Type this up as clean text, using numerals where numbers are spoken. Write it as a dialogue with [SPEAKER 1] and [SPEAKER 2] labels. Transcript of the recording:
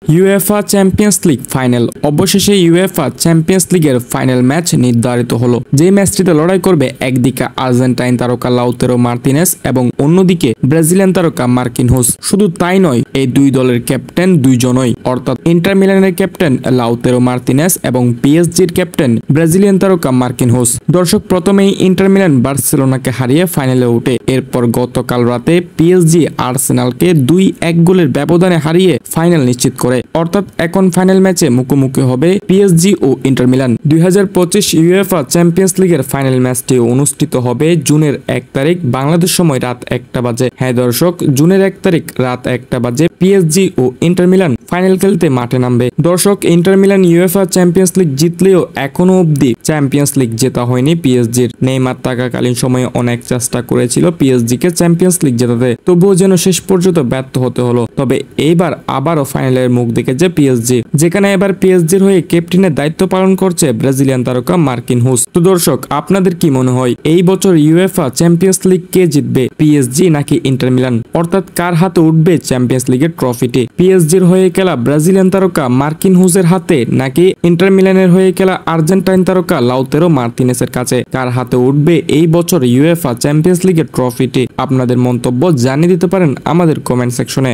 [SPEAKER 1] UEFA Champions league final. অবশেষে UEFA champions লিগের final match নির্ধারিত হলো। যে ম্যাচটিতে লড়াই করবে একদিকে আর্জেন্টাইন তারকা লাউতেরো মার্তিনেস এবং অন্যদিকে ব্রাজিলিয়ান তারকা মার্কিনহোস। শুধু তাই নয়, এই দুই দলের ক্যাপ্টেন দুইজনই, অর্থাৎ ইন্টার মিলানের ক্যাপ্টেন লাউতেরো মার্তিনেস এবং পিএসজির ক্যাপ্টেন ব্রাজিলিয়ান তারকা মার্কিনহোস। দর্শক, প্রথমেই ইন্টার মিলান বার্সেলোনাকে হারিয়ে ফাইনালে ওঠে। এরপর গতকাল রাতে পিএসজি আর্সেনালকে 2-1 গোলের ব্যবধানে হারিয়ে ফাইনাল নিশ্চিত করে। অর্থাৎ এখন ফাইনাল ম্যাচে মুখোমুখি হবে পিএসজি ও ইন্টার মিলান। 2025 ইউএফা চ্যাম্পিয়ন্স লিগের ফাইনাল ম্যাচটি অনুষ্ঠিত হবে জুনের 1 তারিখ বাংলাদেশ সময় রাত 1টা বাজে। হ্যাঁ দর্শক, জুনের 1 তারিখ রাত 1টা বাজে পিএসজি ও ইন্টার মিলান ফাইনাল খেলতে মাঠে নামবে। দর্শক, Inter Milan UEFA Champions League জিতলেও এখনো অবধি চ্যাম্পিয়ন্স লিগ জেতা হয়নি পিএসজির। নেইমার থাকাকালীন সময়ে অনেক চেষ্টা করেছিল পিএসজি কে চ্যাম্পিয়ন্স লিগ জেতাতে, তবুও যেন শেষ পর্যন্ত ব্যর্থ হতে হলো। তবে এইবার আবারও ফাইনালের মুখ দেখেছে পিএসজি, যেখানে এবার পিএসজির হয়ে ক্যাপ্টেনের দায়িত্ব পালন করছে ব্রাজিলিয়ান তারকা মার্কিনহোস। তো দর্শক, আপনাদের কি মনে হয় এই বছর ইউএফা চ্যাম্পিয়ন্স লিগ কে জিতবে, পিএসজি নাকি ইন্টার মিলান? অর্থাৎ কার হাতে উঠবে চ্যাম্পিয়ন্স লিগের ট্রফিটি? পিএসজির হয়ে খেলা ব্রাজিলিয়ান তারকা মার্কিনহোসের হাতে নাকি ইন্টার মিলানের হয়ে খেলা আর্জেন্টাইন তারকা লাউতেরো মার্তিনেসের কাছে? কার হাতে উঠবে এই বছর ইউএফা চ্যাম্পিয়ন্স লিগের ট্রফিটি? আপনাদের মন্তব্য জানিয়ে দিতে পারেন আমাদের কমেন্ট সেকশনে।